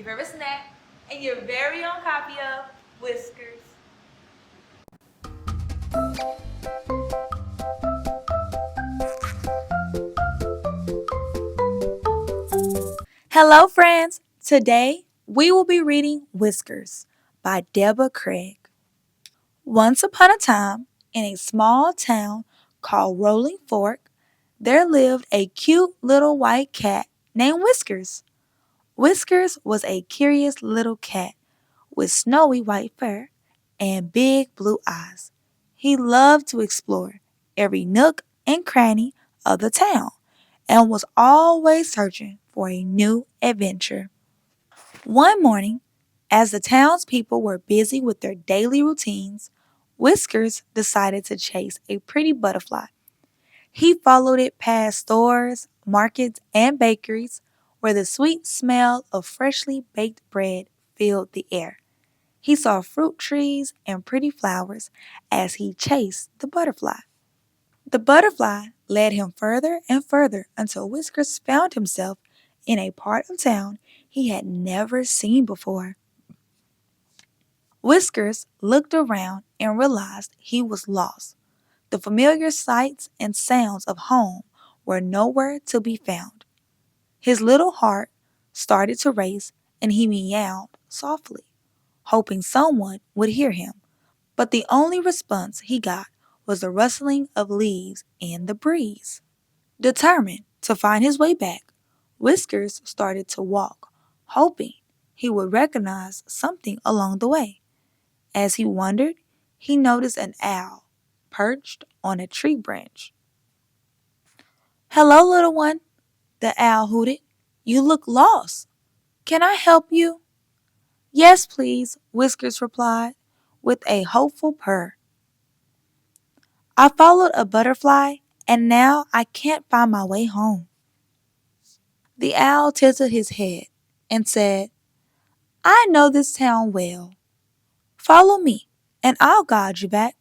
your favorite snack, and your very own copy of Whiskers. Hello, friends. Today we will be reading Whiskers by Deborah Craig. Once upon a time, in a small town called Rolling Fork, there lived a cute little white cat named Whiskers. Whiskers was a curious little cat with snowy white fur and big blue eyes. He loved to explore every nook and cranny of the town and was always searching for a new adventure. One morning, as the townspeople were busy with their daily routines, Whiskers decided to chase a pretty butterfly. He followed it past stores, markets, and bakeries where the sweet smell of freshly baked bread filled the air. He saw fruit trees and pretty flowers as he chased the butterfly. The butterfly led him further and further until Whiskers found himself in a part of town he had never seen before. Whiskers looked around and realized he was lost. The familiar sights and sounds of home were nowhere to be found. His little heart started to race and he meowed softly, hoping someone would hear him. But the only response he got was the rustling of leaves in the breeze. Determined to find his way back, Whiskers started to walk, hoping he would recognize something along the way. As he wandered, he noticed an owl perched on a tree branch. "Hello, little one," the owl hooted. "You look lost. Can I help you?" "Yes, please," Whiskers replied, with a hopeful purr. "I followed a butterfly, and now I can't find my way home." The owl tilted his head and said, "I know this town well. Follow me, and I'll guide you back."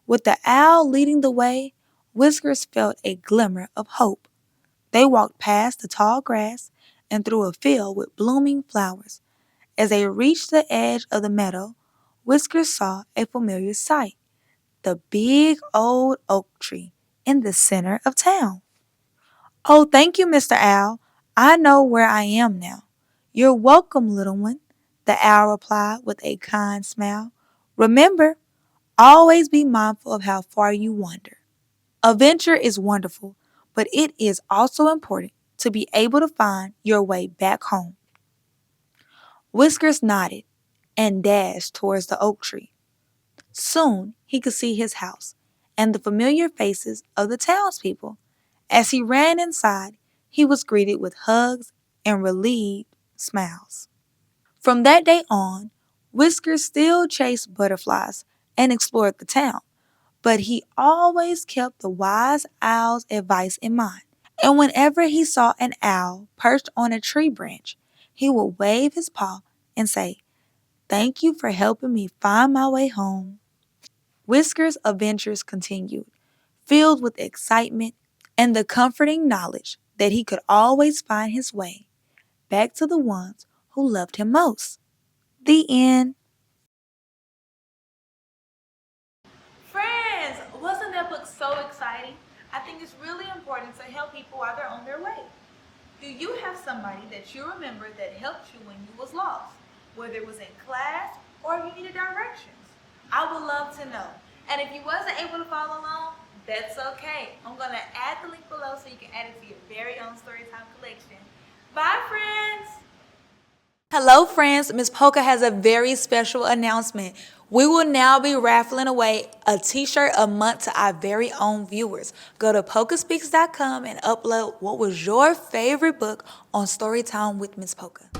With the owl leading the way, Whiskers felt a glimmer of hope. They walked past the tall grass and through a field with blooming flowers. As they reached the edge of the meadow, Whiskers saw a familiar sight: the big old oak tree in the center of town. "Oh, thank you, Mr. Owl. I know where I am now." "You're welcome, little one," the owl replied with a kind smile. "Remember, always be mindful of how far you wander. Adventure is wonderful, but it is also important to be able to find your way back home." Whiskers nodded and dashed towards the oak tree. Soon he could see his house and the familiar faces of the townspeople. As he ran inside, he was greeted with hugs and relieved smiles. From that day on, Whiskers still chased butterflies and explored the town, but he always kept the wise owl's advice in mind. And whenever he saw an owl perched on a tree branch, he would wave his paw and say, "Thank you for helping me find my way home." Whiskers' adventures continued, filled with excitement and the comforting knowledge that he could always find his way back to the ones who loved him most. The end. Friends, wasn't that book so exciting? I think it's really important to help people while they're on their way. Do you have somebody that you remember that helped you when you was lost, whether it was in class or if you needed directions? I would love to know. And if you wasn't able to follow along, that's okay. I'm going to add the link below so you can add it to your very own Storytime collection. Bye, friends! Hello, friends. Miss Poka has a very special announcement. We will now be raffling away a t-shirt a month to our very own viewers. Go to pokaspeaks.com and upload what was your favorite book on Storytime with Miss Poka.